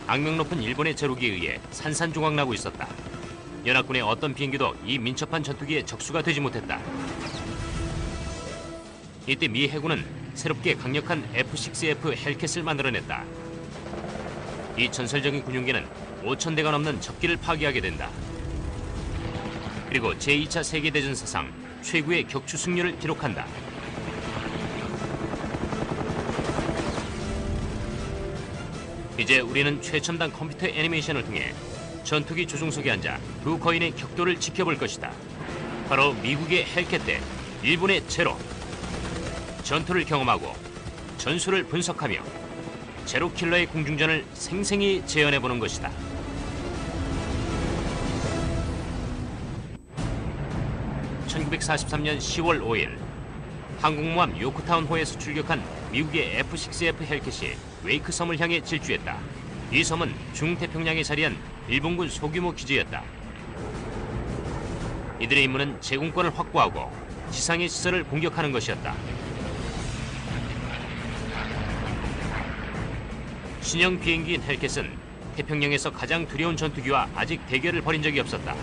악명 높은 일본의 제로기에 의해 산산조각나고 있었다. 연합군의 어떤 비행기도 이 민첩한 전투기에 적수가 되지 못했다. 이때 미 해군은 새롭게 강력한 F-6F 헬켓을 만들어냈다. 이 전설적인 군용기는 5,000대가 넘는 적기를 파괴하게 된다. 그리고 제2차 세계대전 사상 최고의 격추 승률을 기록한다. 이제 우리는 최첨단 컴퓨터 애니메이션을 통해 전투기 조종석에 앉아 두 거인의 격도를 지켜볼 것이다. 바로 미국의 헬켓 대 일본의 제로. 전투를 경험하고 전술을 분석하며 제로 킬러의 공중전을 생생히 재현해보는 것이다. (1943년 10월 5일) 항공모함 요코타운호에서 출격한 미국의 F-6F 헬켓이 웨이크 섬을 향해 질주했다. 이 섬은 중태평양에 자리한 일본군 소규모 기지였다. 이들의 임무는 제공권을 확보하고 지상의 시설을 공격하는 것이었다. 신형 비행기인 헬켓은 태평양에서 가장 두려운 전투기와 아직 대결을 벌인 적이 없었다.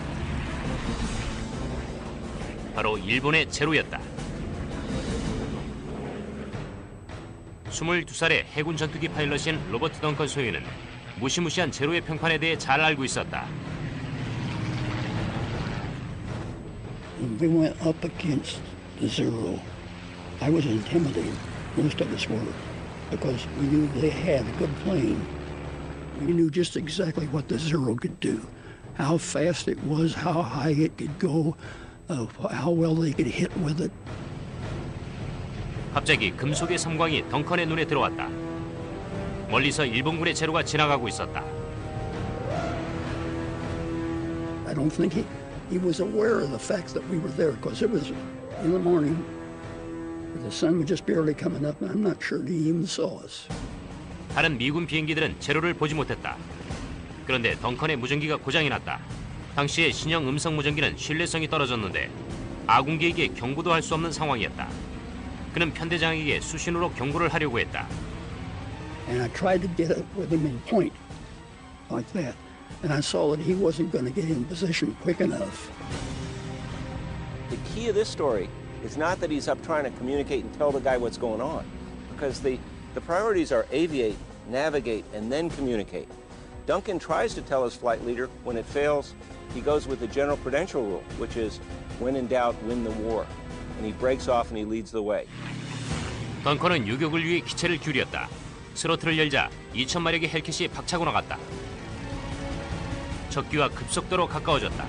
바로 일본의 제로였다. 22살의 해군 전투기 파일럿인 로버트 덩컨 소유는 무시무시한 제로의 평판에 대해 잘 알고 있었다. When we went up against the Zero, I was intimidated. Most of us were, because we knew they had a good plane. We knew just exactly what the Zero could do, how fast it was, how high it could go, how well they could hit with it. 갑자기 금속의 섬광이 덩컨의 눈에 들어왔다. 멀리서 일본군의 제로가 지나가고 있었다. I don't think he was aware of the fact that we were there, because it was in the morning. The sun was just barely coming up, and I'm not sure he even saw us. 다른 미군 비행기들은 제로를 보지 못했다. 그런데 덩컨의 무전기가 고장이 났다. 당시의 신형 음성 무전기는 신뢰성이 떨어졌는데 아군기에게 경고도 할 수 없는 상황이었다. 그는 편대장에게 수신호로 경고를 하려고 했다. And I tried to get up with him in point, like that. And I saw that he wasn't going to get in position quick enough. The key of this story is not that he's up trying to communicate and tell the guy what's going on, because the priorities are aviate, navigate, and then communicate. Duncan tries to tell his flight leader. When it fails, he goes with the general prudential rule, which is when in doubt, win the war. And he breaks off and he leads the way. 덩컨은 유격을 위해 기체를 기울였다. 스로틀을 열자 2,000마력의 헬켓이 박차고 나갔다. 적기와 급속도로 가까워졌다.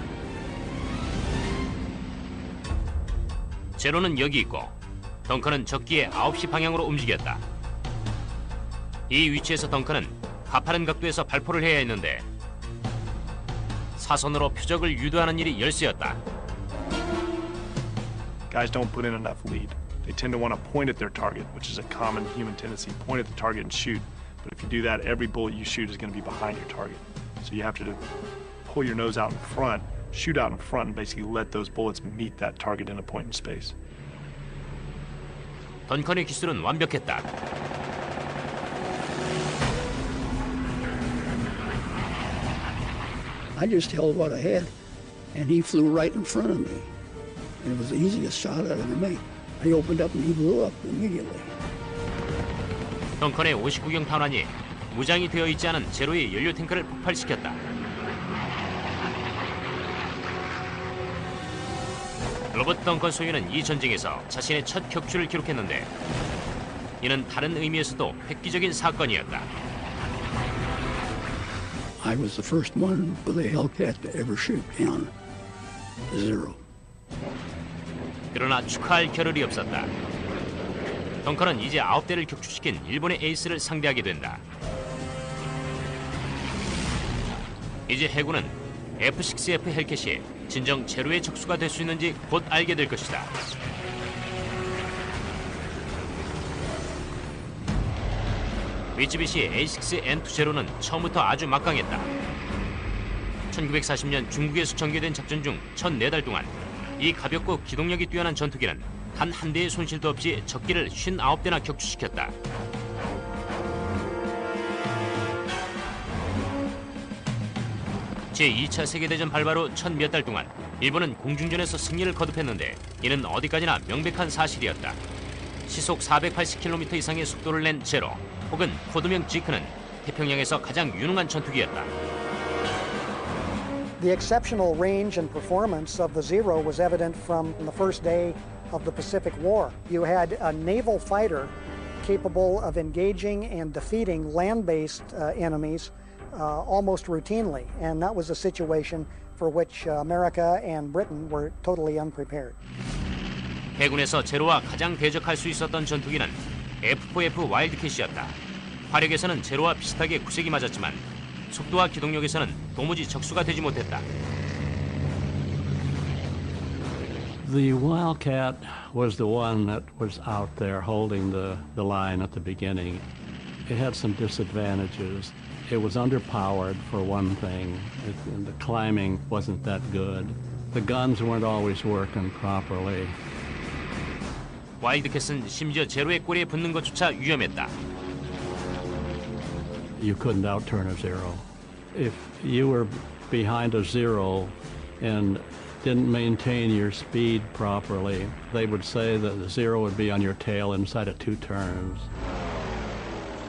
제로는 여기 있고 덩컨은 적기의 9시 방향으로 움직였다. 이 위치에서 덩컨은 가파른 각도에서 발포를 해야 했는데 사선으로 표적을 유도하는 일이 열쇠였다. Guys don't put in enough lead. They tend to want to point at their target, which is a common human tendency. Point at the target and shoot. But if you do that, every bullet you shoot is going to be behind your target. So you have to pull your nose out in front, shoot out in front, and basically let those bullets meet that target in a point in space. 덩컨의 기술은 완벽했다. I just held what I had, and he flew right in front of me. And it was the easiest shot I'd ever made. I opened up and he blew up immediately. 덩컨의 59경 탄환이 무장이 되어 있지 않은 제로의 연료 탱크를 폭발시켰다. 로버트 덩컨 소유는 이 전쟁에서 자신의 첫 격추를 기록했는데 이는 다른 의미에서도 획기적인 사건이었다. I was the first one with a Hellcat to ever shoot down Zero. 그러나 축하할 겨를이 없었다. 덩컨은 이제 9대를 격추시킨 일본의 에이스를 상대하게 된다. 이제 해군은 F-6F 헬켓이 진정 제로의 적수가 될 수 있는지 곧 알게 될 것이다. 미쯔비시 A6N2 제로는 처음부터 아주 막강했다. 1940년 중국에서 전개된 작전 중 첫 4달 동안 이 가볍고 기동력이 뛰어난 전투기는 단 한 대의 손실도 없이 적기를 59대나 격추시켰다. 제2차 세계대전 발발 후 첫 몇 달 동안 일본은 공중전에서 승리를 거듭했는데 이는 어디까지나 명백한 사실이었다. 시속 480km 이상의 속도를 낸 제로 혹은 코드명 지크는 태평양에서 가장 유능한 전투기였다. The exceptional range and performance of the Zero was evident from the first day of the Pacific War. You had a naval fighter capable of engaging and defeating land-based enemies almost routinely, and that was a situation for which America and Britain were totally unprepared. 해군에서 제로와 가장 대적할 수 있었던 전투기는 F4F 와일드캣이었다. 화력에서는 제로와 비슷하게 구색이 맞았지만 속도와 기동력에서는 도무지 적수가 되지 못했다. The Wildcat was the one that was out there holding the line at the beginning. It had some disadvantages. It was underpowered for one thing. And the climbing wasn't that good. The guns weren't always working properly. 와일드캣은 심지어 제로의 꼬리에 붙는 것조차 위험했다. You couldn't outturn a Zero. If you were behind a Zero and didn't maintain your speed properly, they would say that the Zero would be on your tail inside of 2 turns.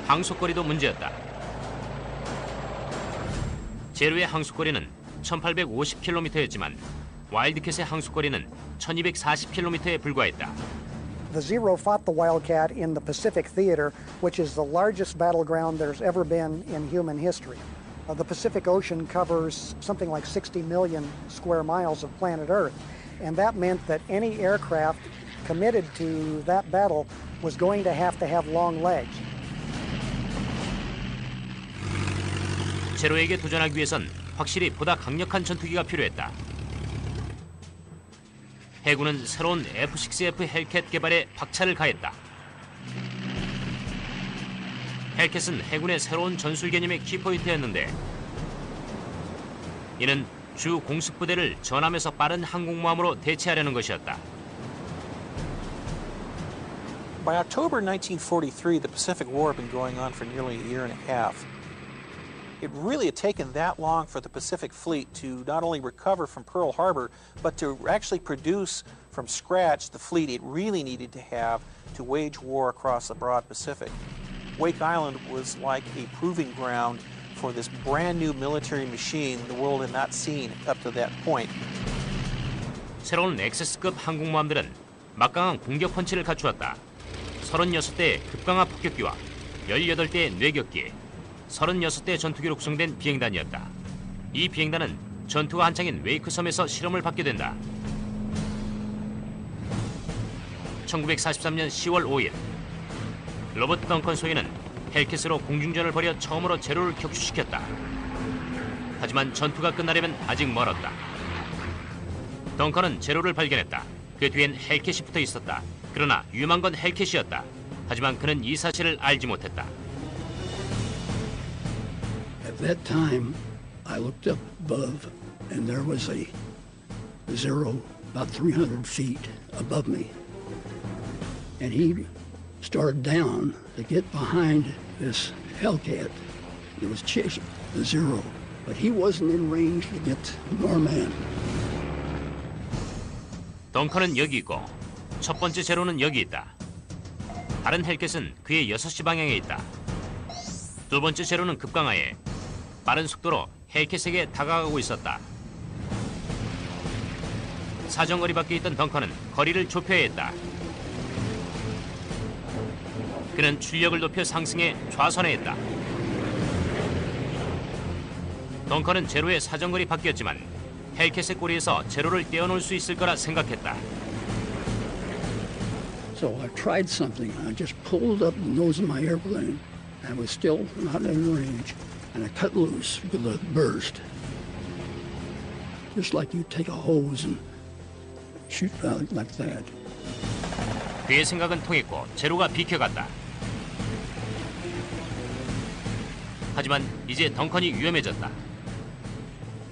항속거리도 문제였다. 제로의 항속거리는 1850km였지만 와일드캣의 항속거리는 1240km에 불과했다. The Zero fought the Wildcat in the Pacific Theater, which is the largest battleground there's ever been in human history. The Pacific Ocean covers something like 60 million square miles of planet Earth, and that meant that any aircraft committed to that battle was going to have long legs. 제로에게 도전하기 위해선 확실히 보다 강력한 전투기가 필요했다. 해군은 새로운 F-6F 헬캣 개발에 박차를 가했다. 헬캣은 해군의 새로운 전술 개념의 키포인트였는데 이는 주 공습부대를 전함에서 빠른 항공모함으로 대체하려는 것이었다. By October 1943, the Pacific War had been going on for nearly a year and a half. It really had taken that long for the Pacific Fleet to not only recover from Pearl Harbor, but to actually produce from scratch the fleet it really needed to have to wage war across the broad Pacific. Wake Island was like a proving ground for this brand new military machine the world had not seen up to that point. 새로운 엑세스급 항공모함들은 막강한 공격 펀치를 갖추었다. 36대의 급강화 폭격기와 18대의 뇌격기, 36대 전투기로 구성된 비행단이었다. 이 비행단은 전투가 한창인 웨이크 섬에서 실험을 받게 된다. 1943년 10월 5일 로버트 덩컨 소위는 헬캣으로 공중전을 벌여 처음으로 제로를 격추시켰다. 하지만 전투가 끝나려면 아직 멀었다. 덩컨은 제로를 발견했다. 그 뒤엔 헬캣이 붙어 있었다. 그러나 위험한 건 헬캣이었다. 하지만 그는 이 사실을 알지 못했다. At that time, I looked up above, and there was a Zero about 300 feet above me. And he started down to get behind this Hellcat. It was chasing the Zero, but he wasn't in range to get our man. 덩컨은 여기 있고 첫 번째 제로는 여기 있다. 다른 헬켓은 그의 6시 방향에 있다. 두 번째 제로는 급강하에 빠른 속도로 헬켓에게 다가가고 있었다. 사정거리 밖에 있던 덩컨은 거리를 좁혀야 했다. 그는 출력을 높여 상승해 좌선해야 했다. 덩컨은 제로의 사정거리 밖이었지만 헬켓의 꼬리에서 제로를 떼어놓을 수 있을 거라 생각했다. So I tried something. I just pulled up the nose of my airplane. I was still not in range, and I cut loose with a burst. Just like you take a hose and shoot out like that. 그의 생각은 통했고 제로가 비켜갔다. 하지만 이제 덩컨이 위험해졌다.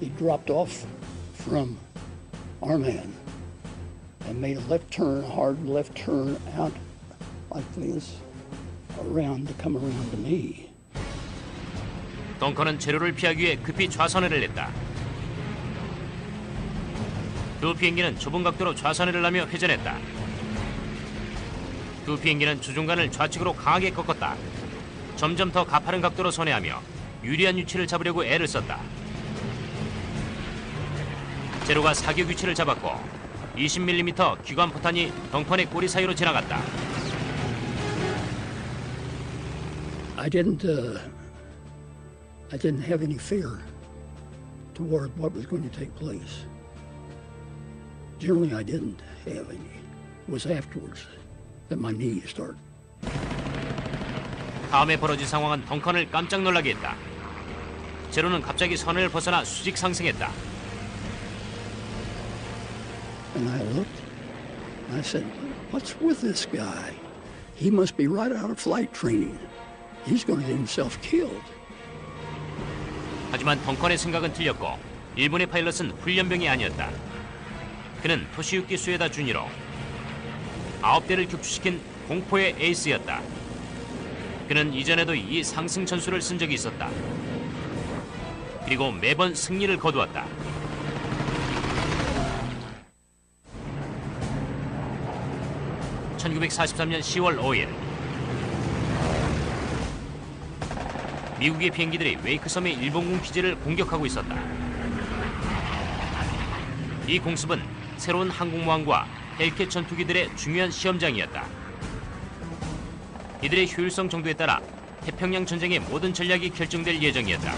He dropped off from our man and made a left turn, hard left turn out like this, around to come around to me. 덩컨은 제로를 피하기 위해 급히 좌선을 했다. 두 비행기는 좁은 각도로 좌선회를 하며 회전했다. 두 비행기는 주중간을 좌측으로 강하게 꺾었다. 점점 더 가파른 각도로 선회하며 유리한 위치를 잡으려고 애를 썼다. 제로가 사격 위치를 잡았고 20mm 기관 포탄이 덩컨의 꼬리 사이로 지나갔다. I didn't have any fear toward what was going to take place. Generally, I didn't have any. It was afterwards that my knees started. 다음에 벌어진 상황은 덩컨을 깜짝 놀라게 했다. 제로는 갑자기 선을 벗어나 수직 상승했다. And I looked, and I said, what's with this guy? He must be right out of flight training. He's going to get himself killed. 하지만 덩컨의 생각은 틀렸고 일본의 파일럿은 훈련병이 아니었다. 그는 토시유키 수에다 준이로 9대를 격추시킨 공포의 에이스였다. 그는 이전에도 이 상승 전술을 쓴 적이 있었다. 그리고 매번 승리를 거두었다. (1943년 10월 5일) 미국의 비행기들이 웨이크 섬의 일본군 기지를 공격하고 있었다. 이 공습은 새로운 항공모함과 헬켓 전투기들의 중요한 시험장이었다. 이들의 효율성 정도에 따라 태평양 전쟁의 모든 전략이 결정될 예정이었다.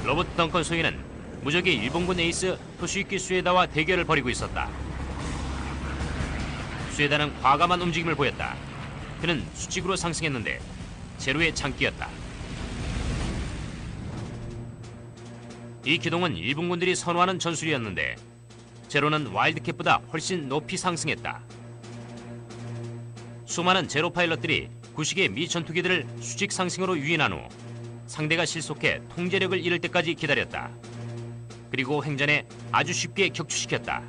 로버트 덩컨 소위는 무적의 일본군 에이스 토시유키 수에다와 대결을 벌이고 있었다. 수에다는 과감한 움직임을 보였다. 그는 수직으로 상승했는데 제로의 장기였다. 이 기동은 일본군들이 선호하는 전술이었는데 제로는 와일드캣보다 훨씬 높이 상승했다. 수많은 제로 파일럿들이 구식의 미 전투기들을 수직 상승으로 유인한 후 상대가 실속해 통제력을 잃을 때까지 기다렸다. 그리고 횡전해 아주 쉽게 격추시켰다.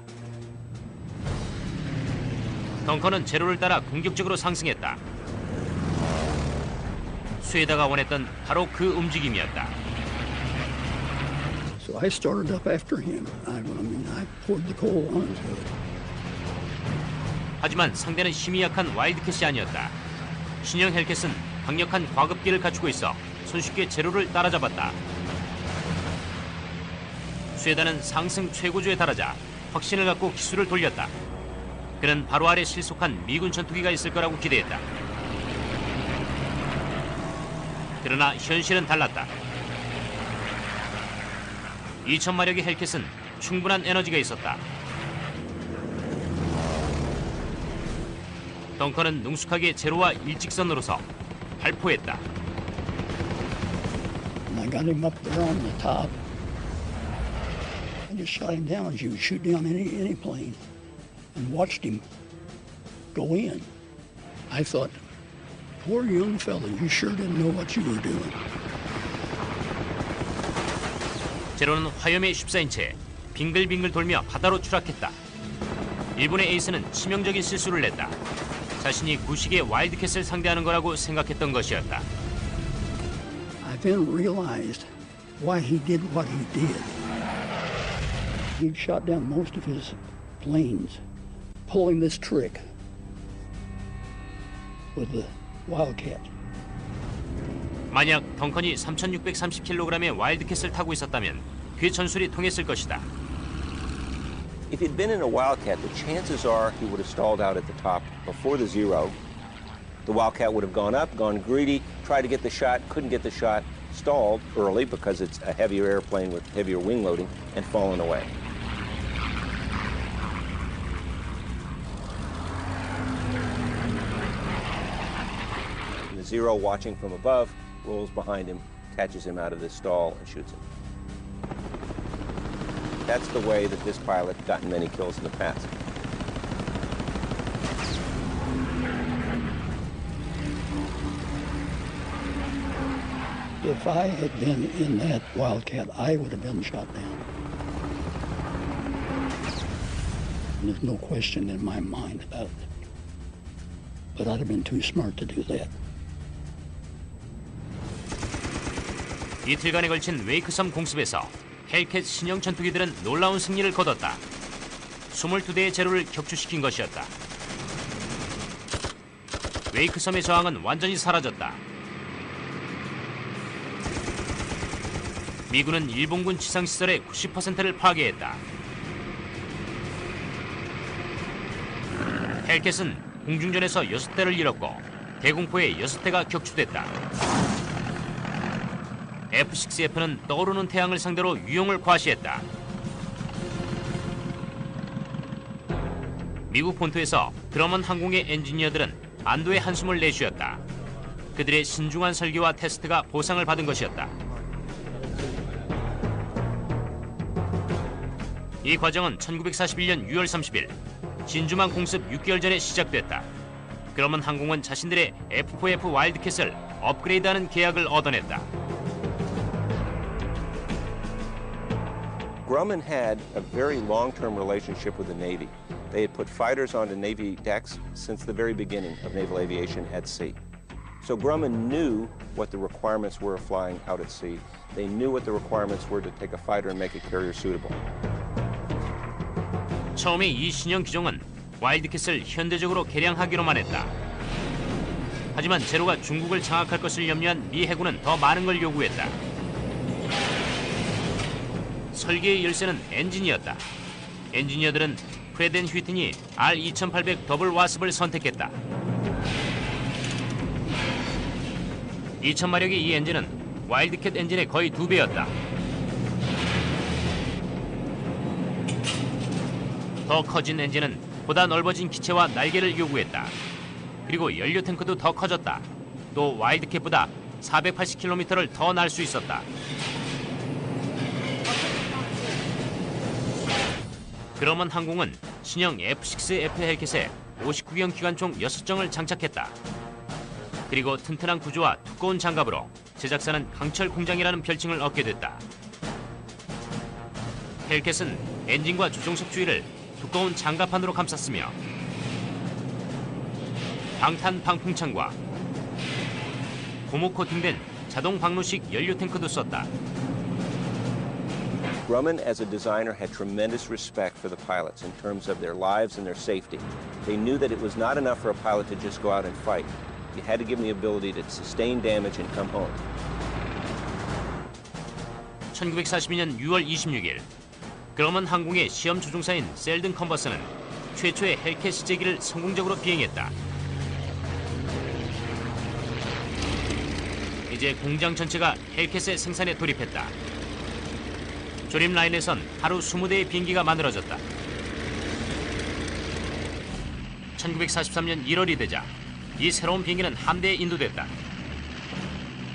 덩컨은 제로를 따라 공격적으로 상승했다. 수에다가 원했던 바로 그 움직임이었다. So I started up after him. I poured the coal onto it. 하지만 상대는 힘이 약한 와일드캣이 아니었다. 신형 헬켓은 강력한 과급기를 갖추고 있어 손쉽게 제로를 따라잡았다. 수에다는 상승 최고조에 달하자 확신을 갖고 기술을 돌렸다. 그는 바로 아래 실속한 미군 전투기가 있을 거라고 기대했다. 그러나 현실은 달랐다. 2000마력의 헬켓은 충분한 에너지가 있었다. 덩컨은 능숙하게 제로와 일직선으로서 발포했다. I got him up there on the top. I just shot him down as you would shoot down any plane and watched him go in. I thought, poor young fella, you sure didn't know what you were doing. 제로는 화염에 휩싸인 채 빙글빙글 돌며 바다로 추락했다. 일본의 에이스는 치명적인 실수를 냈다. 자신이 구식의 와일드캣을 상대하는 거라고 생각했던 것이었다. I then realized why he did what he did. He'd shot down most of his planes, pulling this trick with the Wildcat. 만약 덩컨이 3630kg의 와일드캣을 타고 있었다면 그 전술이 통했을 것이다. If he'd been in a Wildcat, the chances are he would have stalled out at the top before the zero. The Wildcat would have gone up, gone greedy, tried to get the shot, couldn't get the shot, stalled early because it's a heavier airplane with heavier wing loading, and fallen away. And the zero, watching from above, rolls behind him, catches him out of this stall, and shoots him. That's the way that this pilot gotten many kills in the past. If I had been in that Wildcat, I would have been shot down. And there's no question in my mind about it. But I'd have been too smart to do that. 이틀간에 걸친 웨이크섬 공습에서 헬켓 신형 전투기들은 놀라운 승리를 거뒀다. 22대의 제로를 격추시킨 것이었다. 웨이크 섬의 저항은 완전히 사라졌다. 미군은 일본군 지상시설의 90%를 파괴했다. 헬켓은 공중전에서 6대를 잃었고 대공포에 6대가 격추됐다. F-6F는 떠오르는 태양을 상대로 유용을 과시했다. 미국 본토에서 드러먼 항공의 엔지니어들은 안도의 한숨을 내쉬었다. 그들의 신중한 설계와 테스트가 보상을 받은 것이었다. 이 과정은 1941년 6월 30일 진주만 공습 6개월 전에 시작됐다. 그러면 항공은 자신들의 F-4F 와일드캣을 업그레이드하는 계약을 얻어냈다. Grumman had a very long-term relationship with the Navy. They had put fighters onto Navy decks since the very beginning of naval aviation at sea. So Grumman knew what the requirements were of flying out at sea. They knew what the requirements were to take a fighter and make a carrier suitable. 처음에 이 신형 기종은 와일드캣을 현대적으로 개량하기로만 했다. 하지만 제로가 중국을 장악할 것을 염려한 미 해군은 더 많은 걸 요구했다. 설계의 열쇠는 엔진이었다. 엔지니어들은 프레드 앤 휘튼이 R2800 더블 와스프를 선택했다. 2000마력의 이 엔진은 와일드캣 엔진의 거의 2배였다. 더 커진 엔진은 보다 넓어진 기체와 날개를 요구했다. 그리고 연료 탱크도 더 커졌다. 또 와일드캣보다 480km를 더 날 수 있었다. 그러먼 항공은 신형 F-6F 헬켓에 59경 기관총 6정을 장착했다. 그리고 튼튼한 구조와 두꺼운 장갑으로 제작사는 강철 공장이라는 별칭을 얻게 됐다. 헬켓은 엔진과 조종석 주위를 두꺼운 장갑판으로 감쌌으며 방탄 방풍창과 고무 코팅된 자동 방로식 연료 탱크도 썼다. Grumman, as a designer, had tremendous respect for the pilots in terms of their lives and their safety. They knew that it was not enough for a pilot to just go out and fight. You had to give them the ability to sustain damage and come home. 1942년 6월 26일, 그러먼 항공의 시험 조종사인 셀든 컨버스는 최초의 헬켓 시제기를 성공적으로 비행했다. 이제 공장 전체가 헬켓의 생산에 돌입했다. 조립 라인에선 하루 20대의 비행기가 만들어졌다. 1943년 1월이 되자 이 새로운 비행기는 함대에 인도됐다.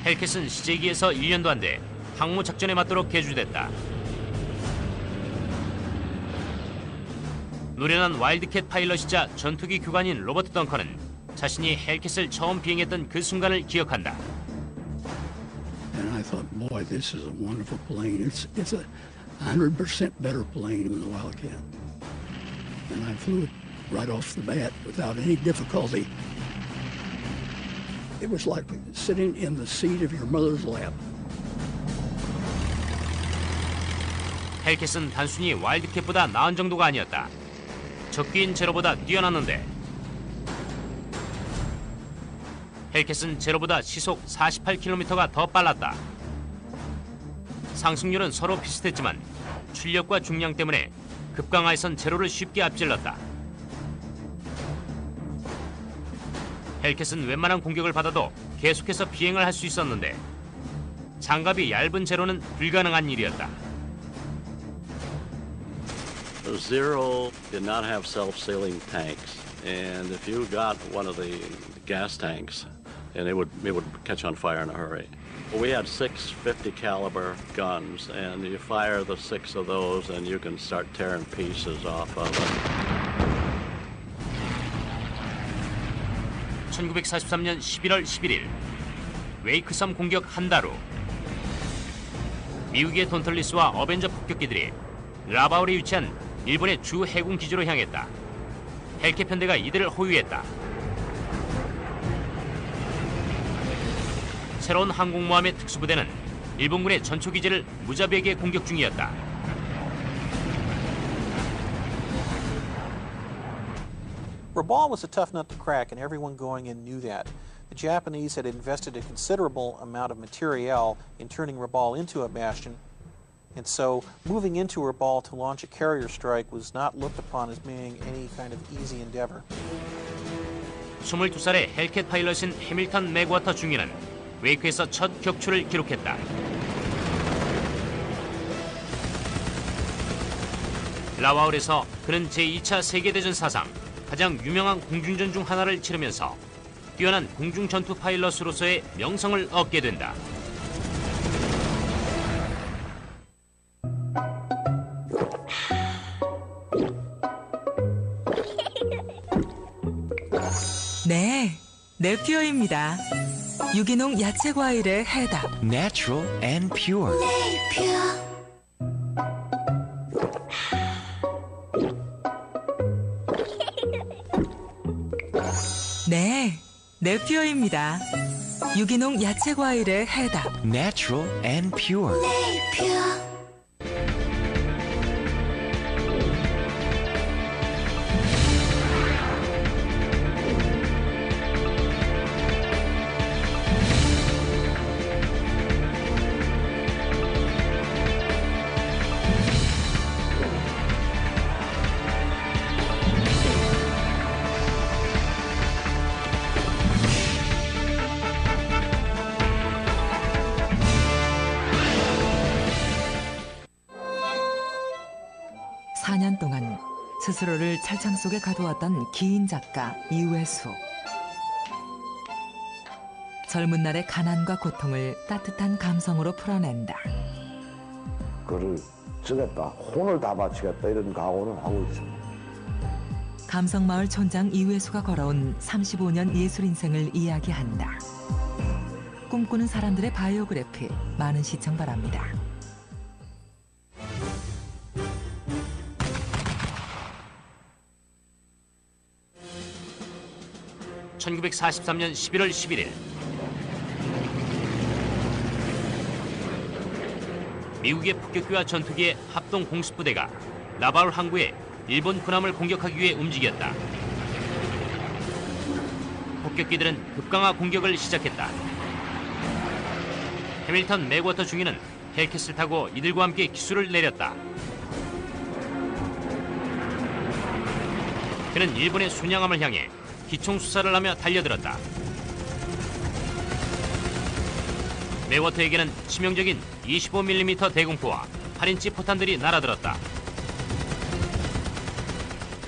헬켓은 시제기에서 1년도 안 돼 항모 작전에 맞도록 개조됐다. 노련한 와일드캣 파일럿이자 전투기 교관인 로버트 덩컨은 자신이 헬켓을 처음 비행했던 그 순간을 기억한다. And I thought, boy, this is a wonderful plane. It's a 100% better plane than the Wildcat. And I flew it right off the bat without any difficulty. It was like sitting in the seat of your mother's lap. 헬켓은 단순히 와일드캣보다 나은 정도가 아니었다. 적기인 제로보다 뛰어났는데 헬켓은 제로보다 시속 48km가 더 빨랐다. 상승률은 서로 비슷했지만 출력과 중량 때문에 급강하에선 제로를 쉽게 앞질렀다. 헬켓은 웬만한 공격을 받아도 계속해서 비행을 할 수 있었는데 장갑이 얇은 제로는 불가능한 일이었다. Zero did not have self-sealing tanks, and if you got one of the gas tanks, and it would catch on fire in a hurry. We had 6 50 caliber guns, and you fire the 6 of those, and you can start tearing pieces off of it. 1943년 11월 11일 웨이크섬 공격 한 달 후 미국의 돈털리스와 어벤져 폭격기들이 라바울에 위치한 일본의 주 해군 기지로 향했다. 헬켓 편대가 이들을 호위했다. 새로운 항공모함의 특수부대는 일본군의 전초기지를 무자비하게 공격 중이었다. Rabaul was a tough nut to crack, and everyone going in knew that. The Japanese had invested a considerable amount of materiel in turning Rabaul into a bastion, and so moving into Rabaul to launch a carrier strike was not looked upon as being any kind of easy endeavor. 22살의 헬캣 파일럿인 해밀턴 맥워터 중위는 웨이크에서 첫 격추를 기록했다. 라와울에서 그는 제2차 세계대전 사상 가장 유명한 공중전 중 하나를 치르면서 뛰어난 공중전투 파일럿으로서의 명성을 얻게 된다. 네, 네피어입니다. 유기농 야채 과일의 해답. Natural and pure. 네, 네피어입니다. 유기농 야채 과일의 해답. Natural and pure. 스스로를 철창 속에 가두었던 기인 작가 이회수. 젊은 날의 가난과 고통을 따뜻한 감성으로 풀어낸다. 그를 쓰겠다, 혼을 다 바치겠다 이런 각오는 하고 있습니다. 감성마을 촌장 이회수가 걸어온 35년 예술 인생을 이야기한다. 꿈꾸는 사람들의 바이오그래피, 많은 시청 바랍니다. 1943년 11월 11일 미국의 폭격기와 전투기의 합동 공습부대가 라바울 항구에 일본 군함을 공격하기 위해 움직였다. 폭격기들은 급강화 공격을 시작했다. 해밀턴 맥워터 중위는 헬켓을 타고 이들과 함께 기수를 내렸다. 그는 일본의 순양함을 향해 기총수사를 하며 달려들었다. 맥워터에게는 치명적인 25mm 대공포와 8인치 포탄들이 날아들었다.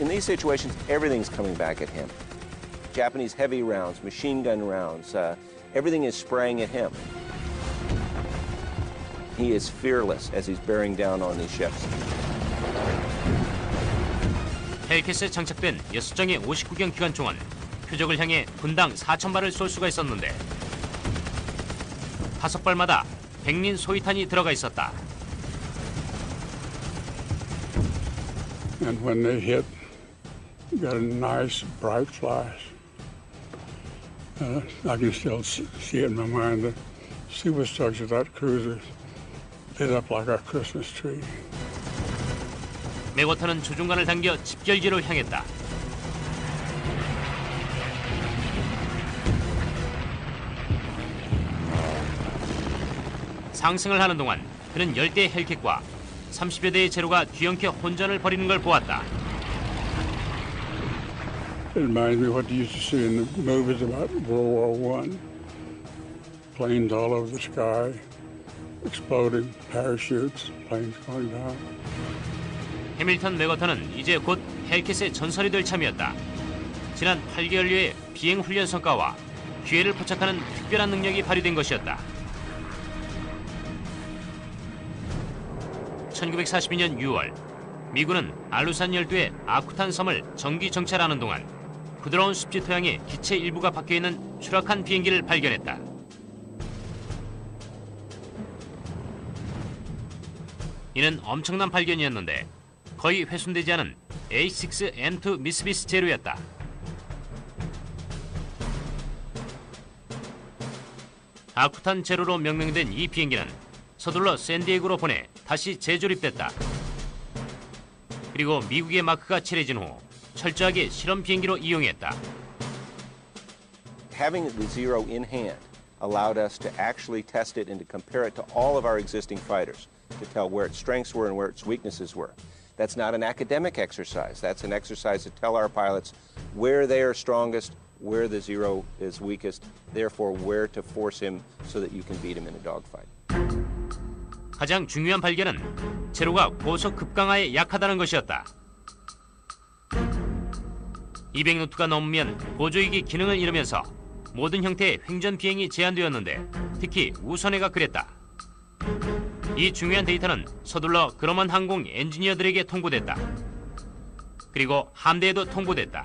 In these situations, everything's coming back at him. Japanese heavy rounds, machine gun rounds, everything is spraying at him. He is fearless as he's bearing down on these ships. 헬켓에 장착된 6정의 59경 기관총은 표적을 향해 분당 4,000발을 쏠 수가 있었는데 5발마다 백린 소위탄이 들어가 있었다. And when they hit, you got a nice bright flash. I can still see it in my mind. The superstructure of that cruiser lit up like a Christmas tree. 맥워터는 조종관을 당겨 집결지로 향했다. 상승을 하는 동안 그는 10대의 헬켓과 30여 대의 제로가 뒤엉켜 혼전을 벌이는 걸 보았다. It reminds me of what you used to see in the movies about World War I. Planes all over the sky, exploding, parachutes, planes going down. 해밀턴 맥워터는 이제 곧 헬켓의 전설이 될 참이었다. 지난 8개월여의 비행 훈련 성과와 기회를 포착하는 특별한 능력이 발휘된 것이었다. 1942년 6월 미군은 알루산 열도의 아쿠탄 섬을 정기 정찰하는 동안 부드러운 습지 토양에 기체 일부가 박혀있는 추락한 비행기를 발견했다. 이는 엄청난 발견이었는데 거의 훼손되지 않은 A6M2 미쓰비시 제로였다. 아쿠탄 제로로 명명된 이 비행기는 서둘러 샌디에고로 보내 다시 재조립됐다. 그리고 미국의 마크가 칠해진 후 철저하게 실험 비행기로 이용했다. Having the Zero in hand allowed us to actually test it and to compare it to all of our existing fighters to tell where its strengths were and where its weaknesses were. That's not an academic exercise. That's an exercise to tell our pilots where they are strongest, where the Zero is weakest, therefore where to force him so that you can beat him in a dogfight. 가장 중요한 발견은 제로가 고속 급강하에 약하다는 것이었다. 200노트가 넘으면 보조이기 기능을 잃으면서 모든 형태의 횡전 비행이 제한되었는데 특히 우선회가 그랬다. 이 중요한 데이터는 서둘러 그러먼 항공 엔지니어들에게 통보됐다. 그리고 함대에도 통보됐다.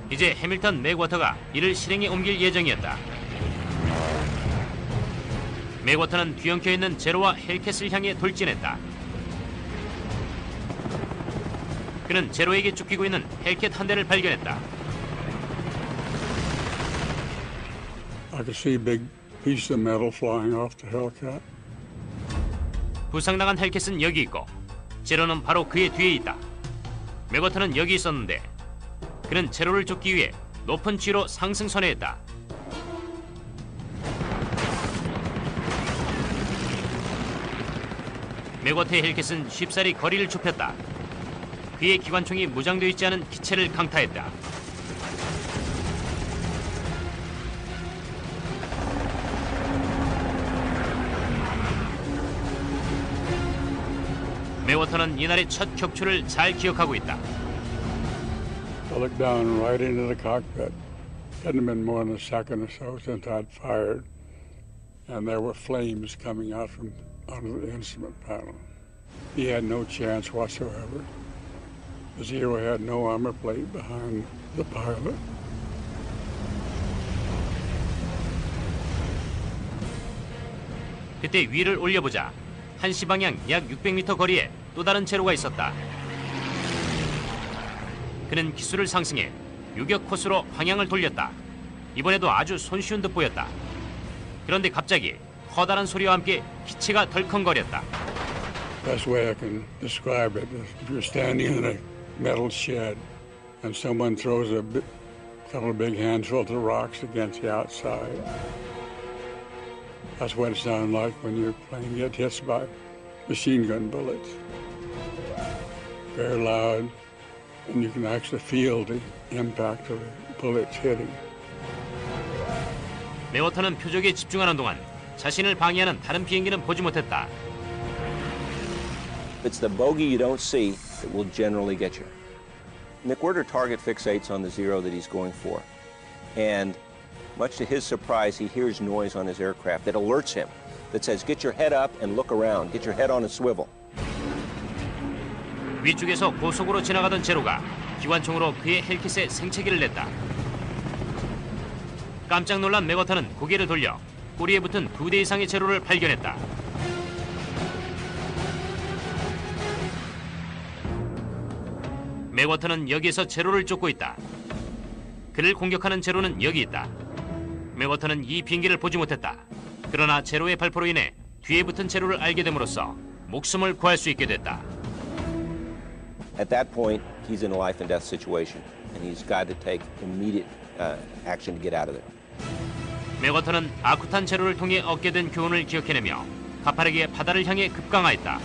이제 해밀턴 맥워터가 이를 실행에 옮길 예정이었다. 맥워터는 뒤엉켜 있는 제로와 헬켓을 향해 돌진했다. 그는 제로에게 쫓기고 있는 헬켓 한 대를 발견했다. I could see big pieces of metal flying off the Hellcat. 부상당한 헬켓은 여기 있고 제로는 바로 그의 뒤에 있다. 맥워터는 여기 있었는데 그는 제로를 쫓기 위해 높은 지로 상승선회했다. 맥워터의 헬켓은 쉽사리 거리를 좁혔다. 그의 기관총이 무장되어 있지 않은 기체를 강타했다. 맥워터는 이날의 첫 격추를 잘 기억하고 있다. I looked down right into the cockpit. Hadn't been more than a second or so since I'd fired, and there were flames coming out from under the instrument panel. He had no chance whatsoever. The Zero had no armor plate behind the pilot. 그때 위를 올려보자 1시 방향 약 600m 거리에 또 다른 제로가 있었다. 그는 기술을 상승해 유격 코스로 방향을 돌렸다. 이번에도 아주 손쉬운 듯 보였다. 그런데 갑자기 커다란 소리와 함께 기체가 덜컹거렸다. Best way I can describe it is if you're standing in a metal shed and someone throws a couple of big handfuls of rocks against the outside. That's what it sounded like when your plane gets hit by machine gun bullets. Very loud, and you can actually feel the impact of the bullets hitting. 맥워터는 표적에 집중하는 동안 자신을 방해하는 다른 비행기는 보지 못했다. It's the bogey you don't see that will generally get you. McWhirter target fixates on the Zero that he's going for, and much to his surprise, he hears noise on his aircraft that alerts him, that says, get your head up and look around, get your head on a swivel. 위쪽에서 고속으로 지나가던 제로가 기관총으로 그의 헬켓에 생채기를 냈다. 깜짝 놀란 맥워터는 고개를 돌려 꼬리에 붙은 2대 이상의 제로를 발견했다. 맥워터는 여기에서 제로를 쫓고 있다. 그를 공격하는 제로는 여기 있다. 맥워터는 이 비행기를 보지 못했다. 그러나 제로의 발포로 인해 뒤에 붙은 제로를 알게 됨으로써 목숨을 구할 수 있게 됐다. At that point, he's in a life and death situation, and he's got to take immediate action to get out of there. 맥워터는 아쿠탄 제로를 통해 얻게 된 교훈을 기억해내며 가파르게 바다를 향해 급강하였다.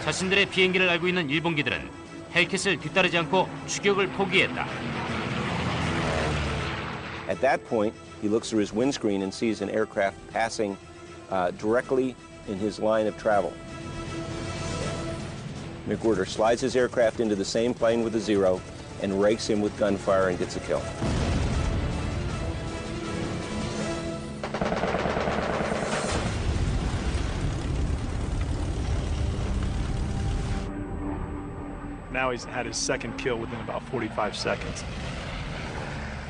자신들의 비행기를 알고 있는 일본기들은 헬켓을 뒤따르지 않고 추격을 포기했다. At that point, he looks through his windscreen and sees an aircraft passing directly in his line of travel. McWhirter slides his aircraft into the same plane with the Zero and rakes him with gunfire and gets a kill. Now he's had his second kill within about 45 seconds.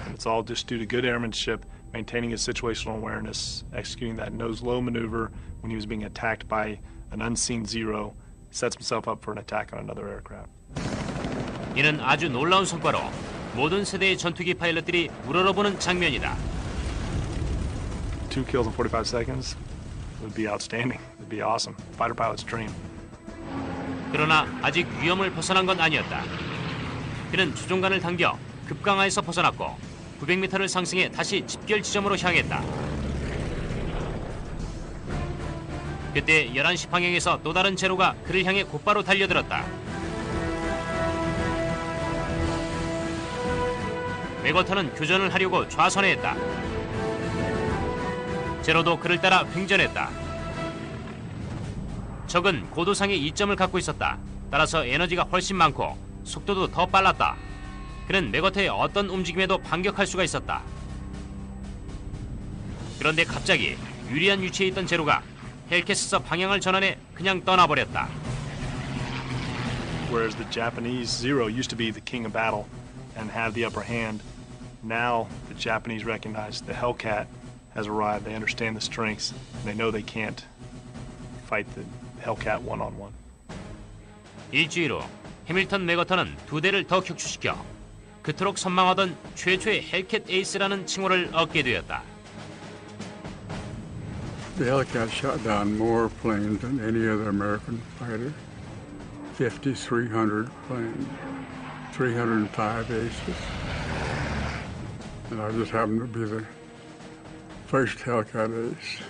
And it's all just due to good airmanship, maintaining his situational awareness, executing that nose-low maneuver when he was being attacked by an unseen Zero, sets himself up for an attack on another aircraft. 이는 아주 놀라운 성과로 모든 세대의 전투기 파일럿들이 우러러보는 장면이다. 2 kills in 45 seconds would be outstanding. It'd be awesome. Fighter pilot's dream. 그러나 아직 위험을 벗어난 건 아니었다. 그는 조종관을 당겨 급강하에서 벗어났고 900m를 상승해 다시 집결 지점으로 향했다. 그때 11시 방향에서 또 다른 제로가 그를 향해 곧바로 달려들었다. 맥워터는 교전을 하려고 좌선회했다. 제로도 그를 따라 횡전했다. 적은 고도상의 이점을 갖고 있었다. 따라서 에너지가 훨씬 많고 속도도 더 빨랐다. 그는 맥워터의 어떤 움직임에도 반격할 수가 있었다. 그런데 갑자기 유리한 위치에 있던 제로가 헬켓에서 방향을 전환해 그냥 떠나버렸다. Whereas the Japanese Zero used to be the king of battle and had the upper hand, now the Japanese recognize the Hellcat has arrived. They understand the strengths, and they know they can't fight the Hellcat one-on-one. 일주일 후 해밀턴 맥워터는 2대를 더 격추시켜 그토록 선망하던 최초의 헬켓 에이스라는 칭호를 얻게 되었다. The Hellcat shot down more planes than any other American fighter. 5,300 planes, 305 aces. And I just happened to be the first Hellcat ace.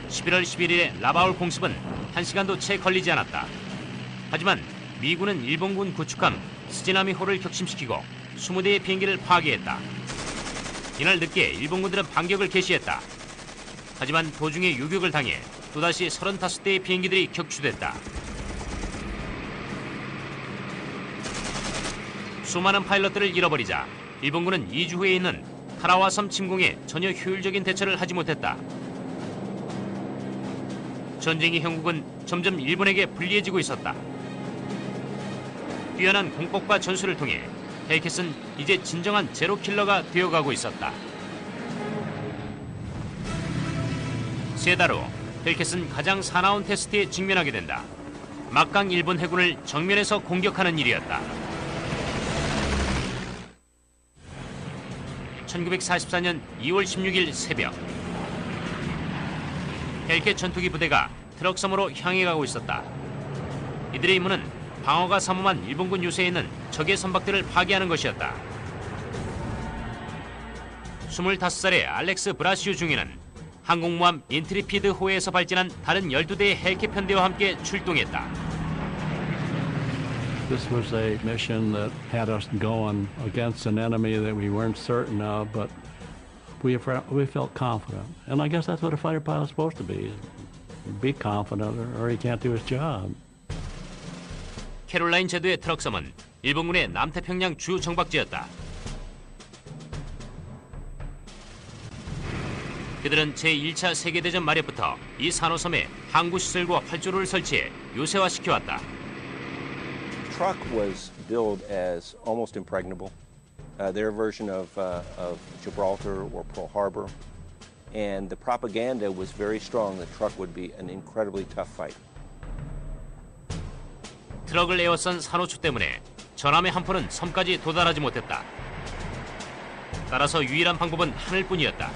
11월 11일에 라바울 공습은 1시간도 채 걸리지 않았다. 하지만 미군은 일본군 구축함 스지나미호를 격침시키고 20대의 비행기를 파괴했다. 이날 늦게 일본군들은 반격을 개시했다. 하지만 도중에 요격을 당해 또다시 35대의 비행기들이 격추됐다. 수많은 파일럿들을 잃어버리자 일본군은 2주 후에 있는 타라와 섬 침공에 전혀 효율적인 대처를 하지 못했다. 전쟁의 형국은 점점 일본에게 불리해지고 있었다. 뛰어난 공법과 전술을 통해 헬켓은 이제 진정한 제로킬러가 되어가고 있었다. 3달 후 헬켓은 가장 사나운 테스트에 직면하게 된다. 막강 일본 해군을 정면에서 공격하는 일이었다. 1944년 2월 16일 새벽 헬켓 전투기 부대가 트럭섬으로 향해 가고 있었다. 이들의 임무는 방어가 삼엄한 일본군 요새에 있는 적의 선박들을 파괴하는 것이었다. 25살의 알렉스 브라시오 중위는 항공모함 인트리피드 호에서 발진한 다른 12대의 헬켓 편대와 함께 출동했다. This was a mission that had us going against an enemy that we weren't certain of, but we felt confident. And I guess that's what a fighter pilot's supposed to be. Be confident or he can't do his job. 캐롤라인 제도의 트럭섬은 일본군의 남태평양 주 정박지였다. 그들은 제1차 세계대전 말에부터 이 산호섬에 항구시설과 활주로를 설치해 요새화시켜왔다. Truck was billed as almost impregnable, their version of Gibraltar or Pearl Harbor, and the propaganda was very strong that truck would be an incredibly tough fight. 트럭을 에워싼 산호초 때문에 전함의 한 포는 섬까지 도달하지 못했다. 따라서 유일한 방법은 하늘뿐이었다.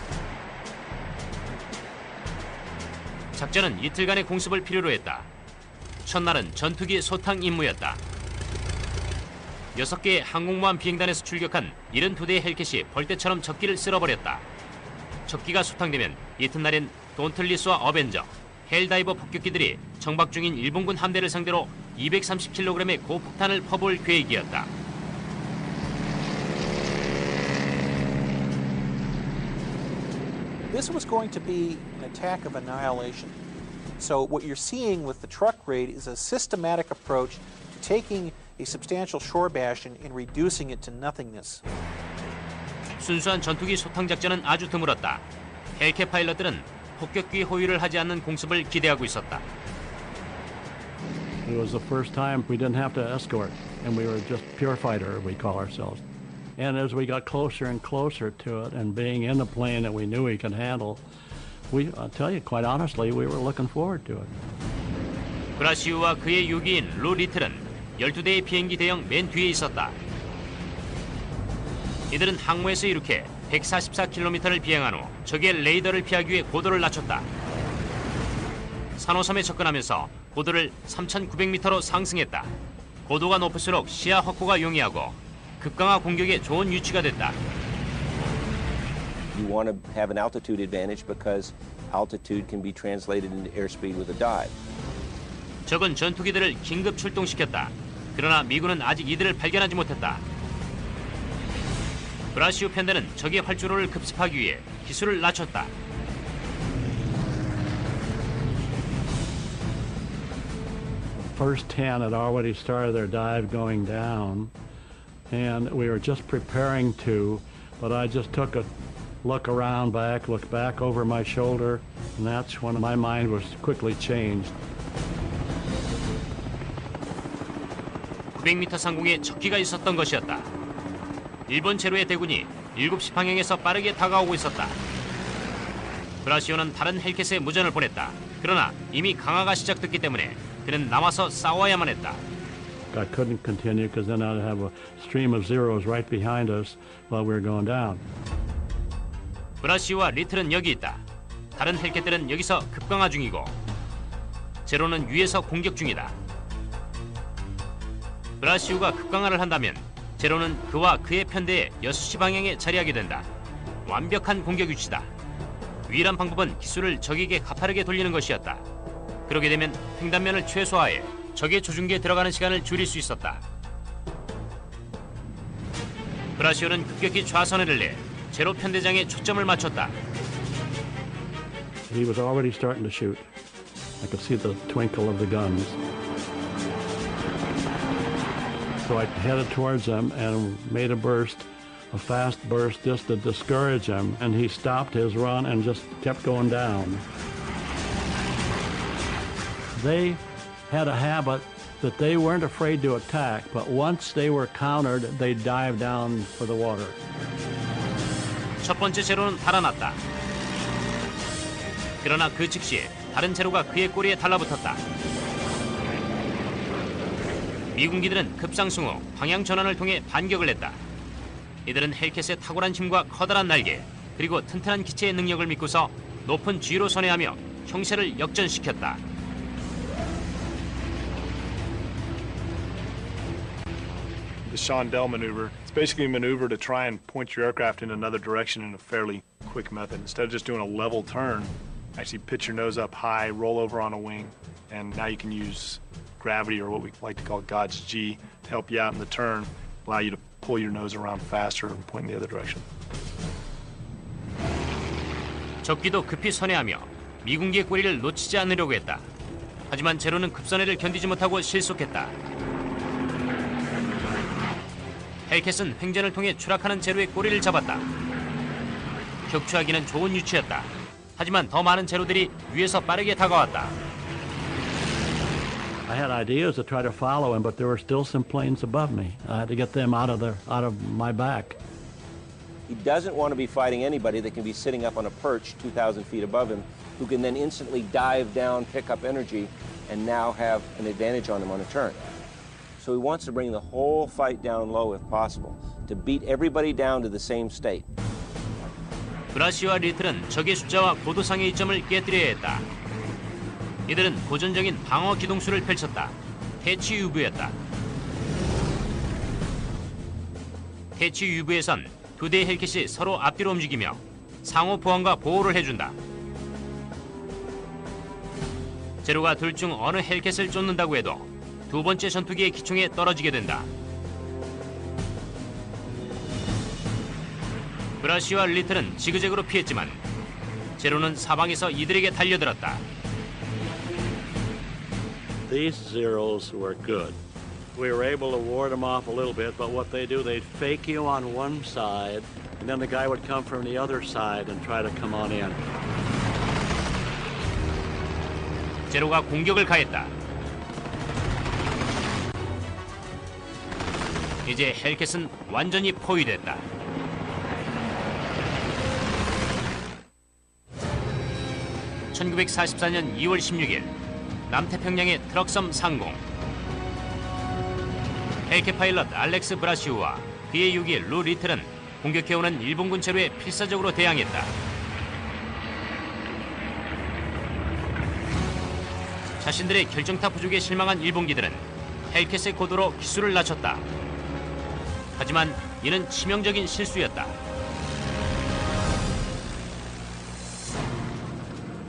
작전은 이틀간의 공습을 필요로 했다. 첫날은 전투기 소탕 임무였다. 6개의 항공모함 비행단에서 출격한 72대의 헬켓이 벌떼처럼 적기를 쓸어버렸다. 적기가 소탕되면 이튿날엔 돈틀리스와 어벤저, 헬다이버 폭격기들이 정박 중인 일본군 함대를 상대로 230kg의 고폭탄을 퍼부을 계획이었다. This was going to be an attack of annihilation. So what you're seeing with the truck raid is a systematic approach to taking a substantial shore bastion and reducing it to nothingness. 순수한 전투기 소탕 작전은 아주 드물었다. 헬켓 파일럿들은 폭격기 호위를 하지 않는 공습을 기대하고 있었다. It was the first time we didn't have to escort, and we were just pure fighter, we call ourselves. And as we got closer and closer to it, and being in a plane that we knew we could handle, I'll tell you, quite honestly, we were looking forward to it. 브라시우와 그의 유기인 루 리틀은 12대의 비행기 대형 맨 뒤에 있었다. 이들은 항모에서 이렇게 144km를 비행한 후 적의 레이더를 피하기 위해 고도를 낮췄다. 산호섬에 접근하면서 고도를 3,900m로 상승했다. 고도가 높을수록 시야 확보가 용이하고 급강하 공격에 좋은 위치가 됐다. You want to have an altitude advantage because altitude can be translated into airspeed with a dive. 적은 전투기들을 긴급 출동시켰다. 그러나 미군은 아직 이들을 발견하지 못했다. 브라시오 편대는 적의 활주로를 급습하기 위해 기술을 낮췄다. First 10 had already started their dive going down, and we were just preparing to, but I just took a looked back over my shoulder, and that's when my mind was quickly changed. 900m 상공에 적기가 있었던 것이었다. 일본 제로의 대군이 7시 방향에서 빠르게 다가오고 있었다. 브라시오는 다른 헬켓에 무전을 보냈다. 그러나 이미 강화가 시작됐기 때문에 그는 남아서 싸워야만 했다. I couldn't continue because then I'd have a stream of Zeros right behind us while we were going down. 브라시오와 리틀은 여기 있다. 다른 헬켓들은 여기서 급강화 중이고 제로는 위에서 공격 중이다. 브라시오가 급강화를 한다면 제로는 그와 그의 편대에 6시 방향에 자리하게 된다. 완벽한 공격 위치다. 유일한 방법은 기술을 적에게 가파르게 돌리는 것이었다. 그러게 되면 횡단면을 최소화해 적의 조준기에 들어가는 시간을 줄일 수 있었다. 브라시오는 급격히 좌선을 내 제로 편대장에 초점을 맞췄다. He was already starting to shoot. I could see the twinkle of the guns. So I headed towards him and made a fast burst just to discourage him, and he stopped his run and just kept going down. They had a habit that they weren't afraid to attack, but once they were countered, they'd dive down for the water. 첫 번째 제로는 달아났다. 그러나 그 즉시에 다른 제로가 그의 꼬리에 달라붙었다. 미군기들은 급상승 후 방향 전환을 통해 반격을 했다. 이들은 헬켓의 탁월한 힘과 커다란 날개 그리고 튼튼한 기체의 능력을 믿고서 높은 G로 선회하며 형세를 역전시켰다. The Shondell maneuver, it's basically a maneuver to try and point your aircraft in another direction in a fairly quick method. Instead of just doing a level turn, actually pitch your nose up high, roll over on a wing, and now you can use gravity, or what we like to call God's G, to help you out in the turn, allow you to pull your nose around faster and point in the other direction. 적기도 급히 선회하며 미군기의 꼬리를 놓치지 않으려고 했다. 하지만 제로는 급선회를 견디지 못하고 실속했다. 헬켓은 횡전을 통해 추락하는 제로의 꼬리를 잡았다. 격추하기는 좋은 위치였다. 하지만 더 많은 제로들이 위에서 빠르게 다가왔다. I had ideas to try to follow him, but there were still some planes above me. I had to get them out of my back. He doesn't want to be fighting anybody that can be sitting up on a perch 2,000 feet above him, who can then instantly dive down, pick up energy, and now have an advantage on him on a turn. So he wants to bring the whole fight down low if possible, to beat everybody down to the same state. 브라시오와 리틀은 적의 숫자와 고도상의 이점을 깨뜨려야 했다. 이들은 고전적인 방어 기동수를 펼쳤다. 대치 유부였다. 대치 유부에선 두 대의 헬켓이 서로 앞뒤로 움직이며 상호 보완과 보호를 해준다. 제로가 둘 중 어느 헬켓을 쫓는다고 해도 두 번째 전투기의 기총에 떨어지게 된다. 브라시와 리틀은 지그재그로 피했지만 제로는 사방에서 이들에게 달려들었다. These Zeros were good. We were able to ward them off a little bit, but what they do, they'd fake you on one side, and then the guy would come from the other side and try to come on in. 제로가 공격을 가했다. 이제 헬켓은 완전히 포위됐다. (1944년 2월 16일) 남태평양의 트럭섬 상공. 헬켓 파일럿 알렉스 브라시오와 그의 유기 루 리틀은 공격해오는 일본군 제로에 필사적으로 대항했다. 자신들의 결정타 부족에 실망한 일본기들은 헬켓의 고도로 기술을 낮췄다. 하지만 이는 치명적인 실수였다.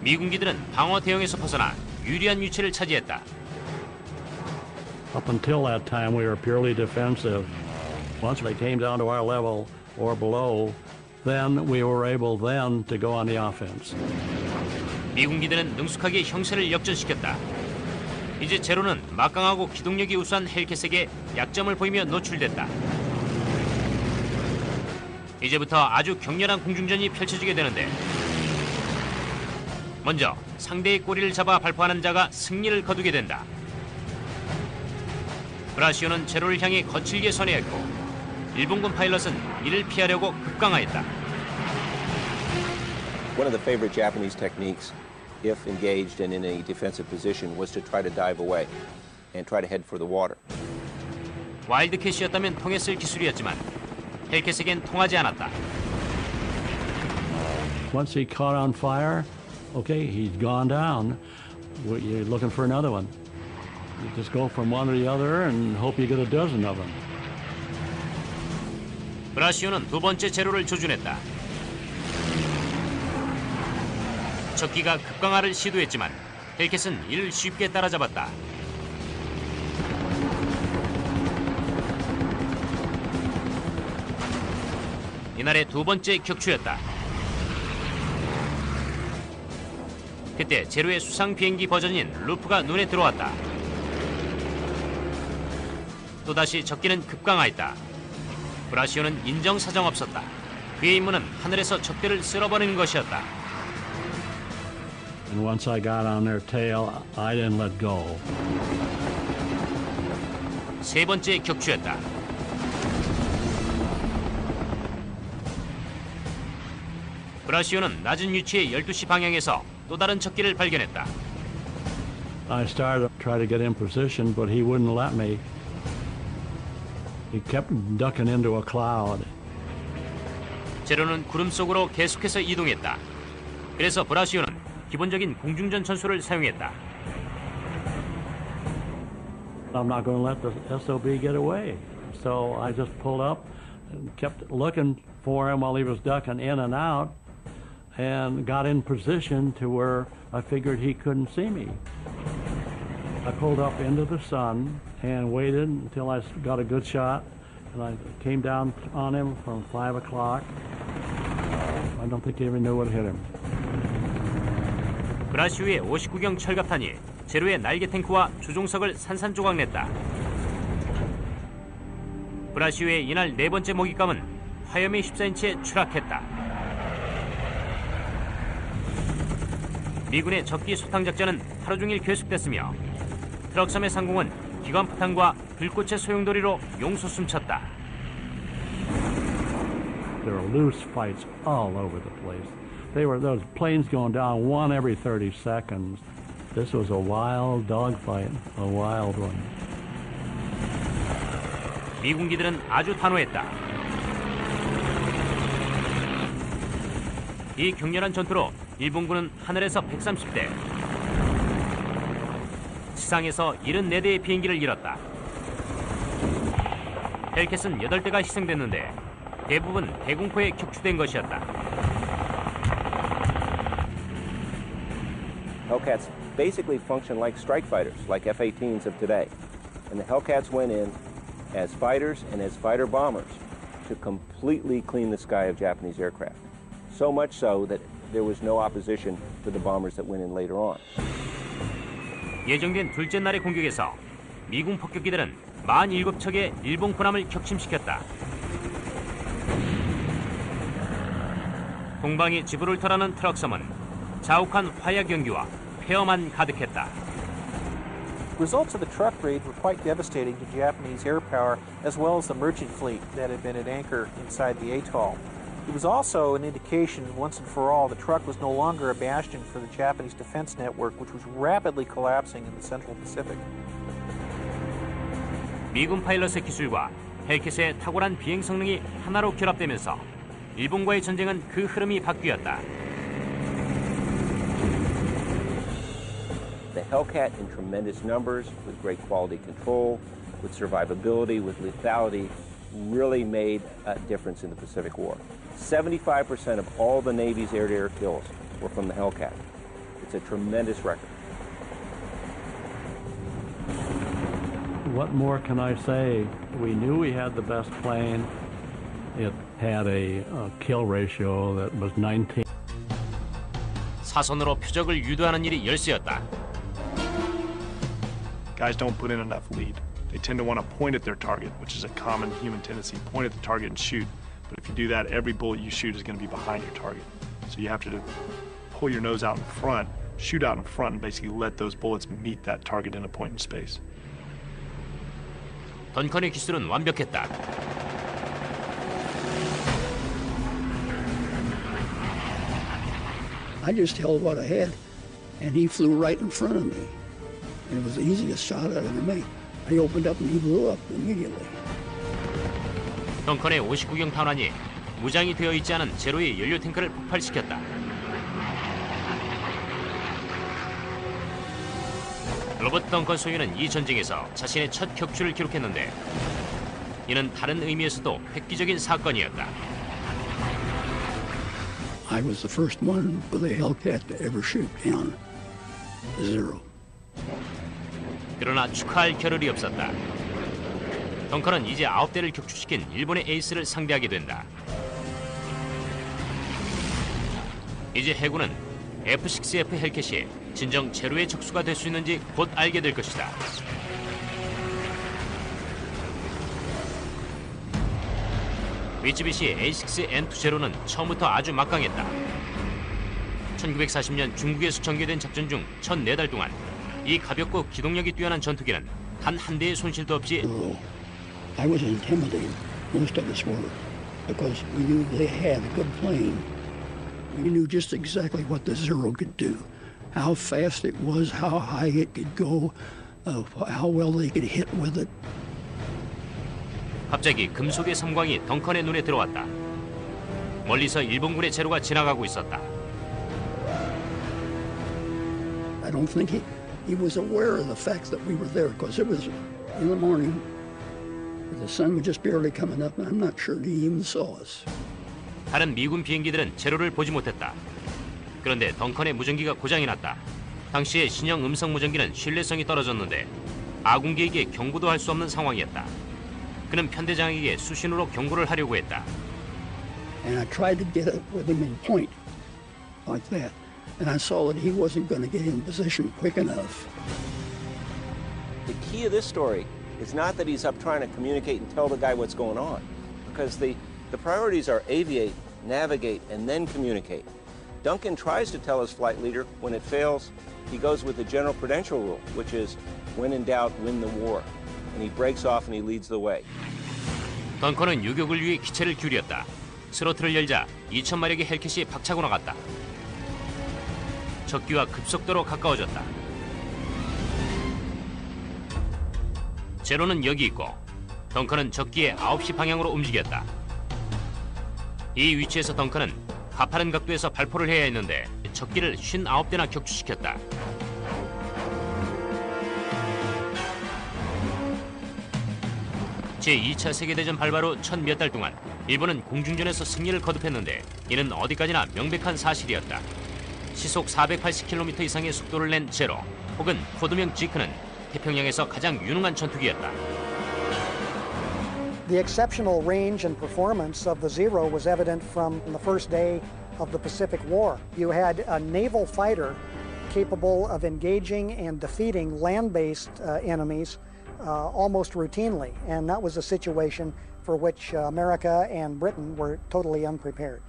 미군기들은 방어 대응에서 벗어나 유리한 위치를 차지했다. Up until that time, we were purely defensive. Once they came down to our level or below, then we were able then to go on the offense. 미군기들은 능숙하게 형세를 역전시켰다. 이제 제로는 막강하고 기동력이 우수한 헬켓에게 약점을 보이며 노출됐다. 이제부터 아주 격렬한 공중전이 펼쳐지게 되는데 먼저 상대의 꼬리를 잡아 발포하는 자가 승리를 거두게 된다. 브라시오는 제로를 향해 거칠게 선회했고 일본군 파일럿은 이를 피하려고 급강하였다. One of the favorite Japanese techniques, if engaged and in a defensive position, was to try to dive away and try to head for the water. 와일드캣이었다면 통했을 기술이었지만 헬켓에겐 통하지 않았다. Once he caught on fire, okay, he's gone down. You're looking for another one. You just go from one to the other and hope you get a dozen of them. 브라시오는 두 번째 제로를 조준했다. 적기가 급강화를 시도했지만 헬켓은 이를 쉽게 따라잡았다. 이날의 두 번째 격추였다. 그때 제로의 수상 비행기 버전인 루프가 눈에 들어왔다. 또다시 적기는 급강화했다. 브라시오는 인정사정 없었다. 그의 임무는 하늘에서 적들을 쓸어버리는 것이었다. And once I got on their tail, I didn't let go. 세 번째 격추였다. 브라시오는 낮은 위치의 12시 방향에서 또 다른 적기를 발견했다. I started to try to get in position, but he wouldn't let me. He kept ducking into a cloud. 제로는 구름 속으로 계속해서 이동했다. 그래서 브라시오는 기본적인 공중전 전술을 사용했다. I'm not going to let the SOB get away. So I just pulled up and kept looking for him while he was ducking in and out and got in position to where I figured he couldn't see me. I pulled up into the sun and waited until I got a good shot, and I came down on him from 5 o'clock. I don't think he even knew what hit him. 브라시오의 59경 철갑탄이 제로의 날개 탱크와 조종석을 산산조각냈다. 브라시오의 이날 네 번째 먹잇감은 화염의 14인치에 추락했다. 미군의 적기 소탕 작전은 하루 종일 계속됐으며 트럭섬의 상공은 기관포탄과 불꽃의 소용돌이로 용솟음쳤다. There were loose fights all over the place. Those planes going down one every 30 seconds. This was a wild dogfight, a wild one. 미군기들은 아주 단호했다. 이 격렬한 전투로 일본군은 하늘에서 130대, 지상에서 74대의 비행기를 잃었다. 헬켓은 8대가 희생됐는데 대부분 대공포에 격추된 것이었다. Hellcats basically function like strike fighters, like F-18s of today. And the Hellcats went in as fighters and as fighter bombers to completely clean the sky of Japanese aircraft. So much so that there was no opposition to the bombers that went in later on. 예정된 둘째 날의 공격에서 미군 폭격기들은 47척의 일본 군함을 격침시켰다. 공방이 지브롤터라는 트럭섬은 자욱한 화약 연기와 폐허만 가득했다. Results of the truck raid were quite devastating to Japanese air power as well as the merchant fleet that had been at anchor inside the atoll. It was also an indication, once and for all, the truck was no longer a bastion for the Japanese defense network, which was rapidly collapsing in the Central Pacific. 미군 파일럿의 기술과 헬켓의 탁월한 비행 성능이 하나로 결합되면서 일본과의 전쟁은 그 흐름이 바뀌었다. The Hellcat in tremendous numbers, with great quality control, with survivability, with lethality, really made a difference in the Pacific War. 75% of all the Navy's air-to-air kills were from the Hellcat. It's a tremendous record. What more can I say? We knew we had the best plane. It had a kill ratio that was 19. 사선으로 표적을 유도하는 일이 열세였다. Guys don't put in enough lead. They tend to want to point at their target, which is a common human tendency. Point at the target and shoot. But if you do that, every bullet you shoot is going to be behind your target. So you have to pull your nose out in front, shoot out in front, and basically let those bullets meet that target in a point in space. 던컨의 기술은 완벽했다. I just held what I had, and he flew right in front of me. And it was the easiest shot I ever made. I opened up and he blew up immediately. 덩컨의 59경 탄환이 무장이 되어 있지 않은 제로의 연료 탱크를 폭발시켰다. 로버트 덩컨 소유는 이 전쟁에서 자신의 첫 격추를 기록했는데 이는 다른 의미에서도 획기적인 사건이었다. I was the first one with a Hellcat to ever shoot down Zero. 그러나 축하할 겨를이 없었다. 덩컨은 이제 9대를 격추시킨 일본의 에이스를 상대하게 된다. 이제 해군은 F-6F 헬켓이 진정 제로의 적수가 될 수 있는지 곧 알게 될 것이다. 미쯔비시 A6N2 제로는 처음부터 아주 막강했다. 1940년 중국에서 전개된 작전 중 첫 4달 동안 이 가볍고 기동력이 뛰어난 전투기는 단 한 대의 손실도 없이 I was intimidated, most of us were, because we knew they had a good plane. We knew just exactly what the Zero could do, how fast it was, how high it could go, how well they could hit with it. 갑자기 금속의 섬광이 덩컨의 눈에 들어왔다. 멀리서 일본군의 제로가 지나가고 있었다. I don't think he was aware of the fact that we were there, because it was in the morning. The sun was just barely coming up, and I'm not sure he even saw us. 다른 미군 비행기들은 제로를 보지 못했다. 그런데 덩컨의 무전기가 고장이 났다. 당시의 신형 음성 무전기는 신뢰성이 떨어졌는데 아군기에게 경고도 할 수 없는 상황이었다. 그는 편대장에게 수신호로 경고를 하려고 했다. And I tried to get up with him in point, like that. And I saw that he wasn't going to get in position quick enough. The key of this story is not that he's up trying to communicate and tell the guy what's going on, because the priorities are aviate, navigate, and then communicate. Duncan tries to tell his flight leader. When it fails, he goes with the general prudential rule, which is when in doubt, win the war. And he breaks off and he leads the way. 덩컨은 유격을 위해 기체를 기울였다. 스로틀을 열자 2,000마력의 헬켓이 박차고 나갔다. 적기와 급속도로 가까워졌다. 제로는 여기 있고 덩컨은 적기의 9시 방향으로 움직였다. 이 위치에서 덩컨은 가파른 각도에서 발포를 해야 했는데 적기를 59대나 격추시켰다. 제2차 세계대전 발발 후 첫 몇 달 동안 일본은 공중전에서 승리를 거듭했는데 이는 어디까지나 명백한 사실이었다. 시속 480km 이상의 속도를 낸 제로 혹은 코드명 지크는 태평양에서 가장 유능한 전투기였다. The exceptional range and performance of the Zero was evident from the first day of the Pacific War. You had a naval fighter capable of engaging and defeating land-based enemies almost routinely, and that was a situation for which America and Britain were totally unprepared.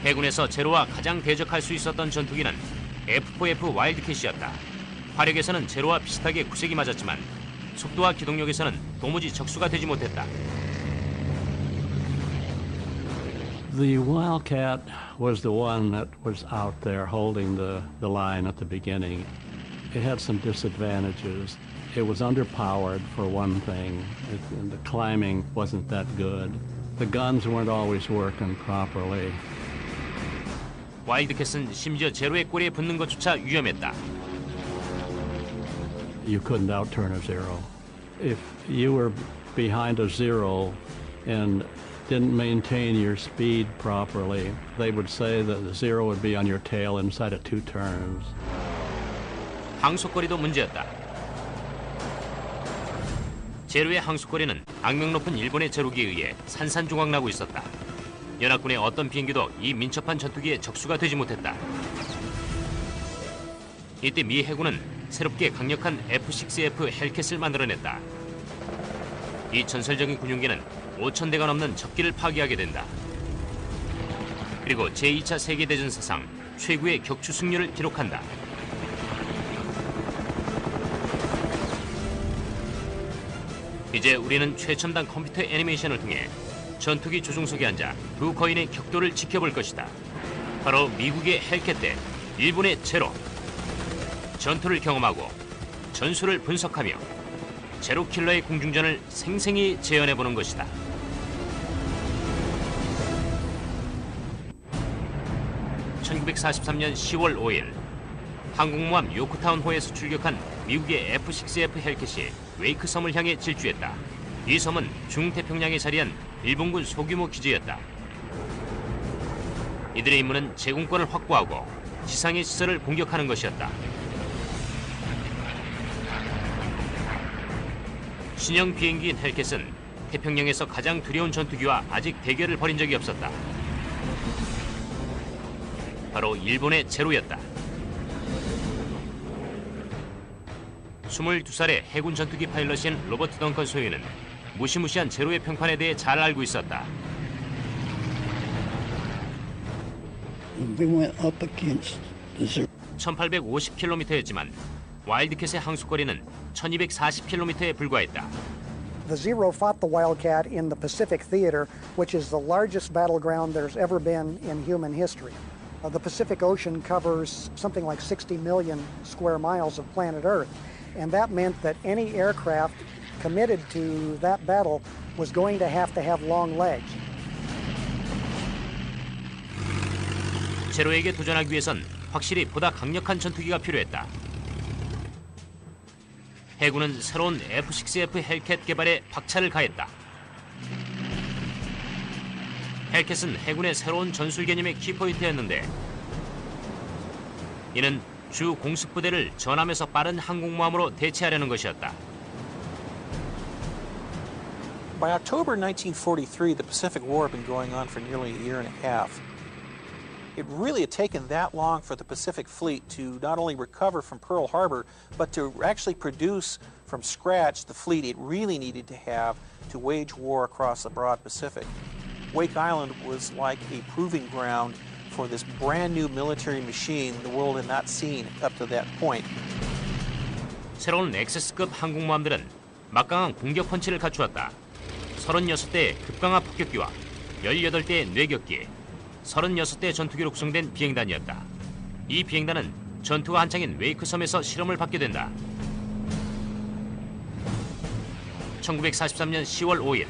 해군에서 제로와 가장 대적할 수 있었던 전투기는 F-4F 와일드캣이었다. 화력에서는 제로와 비슷하게 구색이 맞았지만 속도와 기동력에서는 도무지 적수가 되지 못했다. The Wildcat was the one that was out there holding the line at the beginning. It had some disadvantages. It was underpowered for one thing. The climbing wasn't that good. The guns weren't always working properly. 와일드캣은 심지어 제로의 꼬리에 붙는 것조차 위험했다. You couldn't outturn a Zero. If you were behind a Zero and didn't maintain your speed properly, they would say that the Zero would be on your tail inside of 2 turns. 항속거리도 문제였다. 제로의 항속거리는 악명 높은 일본의 제로기에 의해 산산조각나고 있었다. 연합군의 어떤 비행기도 이 민첩한 전투기에 적수가 되지 못했다. 이때 미 해군은 새롭게 강력한 F-6F 헬켓을 만들어냈다. 이 전설적인 군용기는 5,000대가 넘는 적기를 파괴하게 된다. 그리고 제2차 세계대전 사상 최고의 격추 승률을 기록한다. 이제 우리는 최첨단 컴퓨터 애니메이션을 통해 전투기 조종석에 앉아 두 거인의 격도를 지켜볼 것이다. 바로 미국의 헬켓 대 일본의 제로. 전투를 경험하고 전술을 분석하며 제로 킬러의 공중전을 생생히 재현해보는 것이다. (1943년 10월 5일) 항공모함 요크타운호에서 출격한 미국의 F-6F 헬켓이 웨이크 섬을 향해 질주했다. 이 섬은 중태평양에 자리한 일본군 소규모 기지였다. 이들의 임무는 제공권을 확보하고 지상의 시설을 공격하는 것이었다. 신형 비행기인 헬켓은 태평양에서 가장 두려운 전투기와 아직 대결을 벌인 적이 없었다. 바로 일본의 제로였다. 22살의 해군 전투기 파일럿인 로버트 덩컨 소유는 무시무시한 제로의 평판에 대해 잘 알고 있었다. We went up against the Zero. 1850km였지만 와일드캣의 항속거리는 1240km에 불과했다. The Zero fought the Wildcat in the Pacific Theater, which is the largest battleground there's ever been in human history. The Pacific Ocean covers something like 60 million square miles of planet Earth, and that meant that any aircraft committed to that battle was going to have long legs. 제로에게 도전하기 위해선 확실히 보다 강력한 전투기가 필요했다. 해군은 새로운 F-6F 헬켓 개발에 박차를 가했다. 헬켓은 해군의 새로운 전술 개념의 키포인트였는데 이는 주 공습부대를 전함에서 빠른 항공모함으로 대체하려는 것이었다. By October 1943, the Pacific War had been going on for nearly a year and a half. It really had taken that long for the Pacific Fleet to not only recover from Pearl Harbor, but to actually produce from scratch the fleet it really needed to have to wage war across the broad Pacific. Wake Island was like a proving ground for this brand new military machine the world had not seen up to that point. 새로운 엑세스급 항공모함들은 막강한 공격 펀치를 갖추었다. 36대의 급강하 폭격기와 18대의 뇌격기, 36대 전투기로 구성된 비행단이었다. 이 비행단은 전투가 한창인 웨이크 섬에서 실험을 받게 된다. 1943년 10월 5일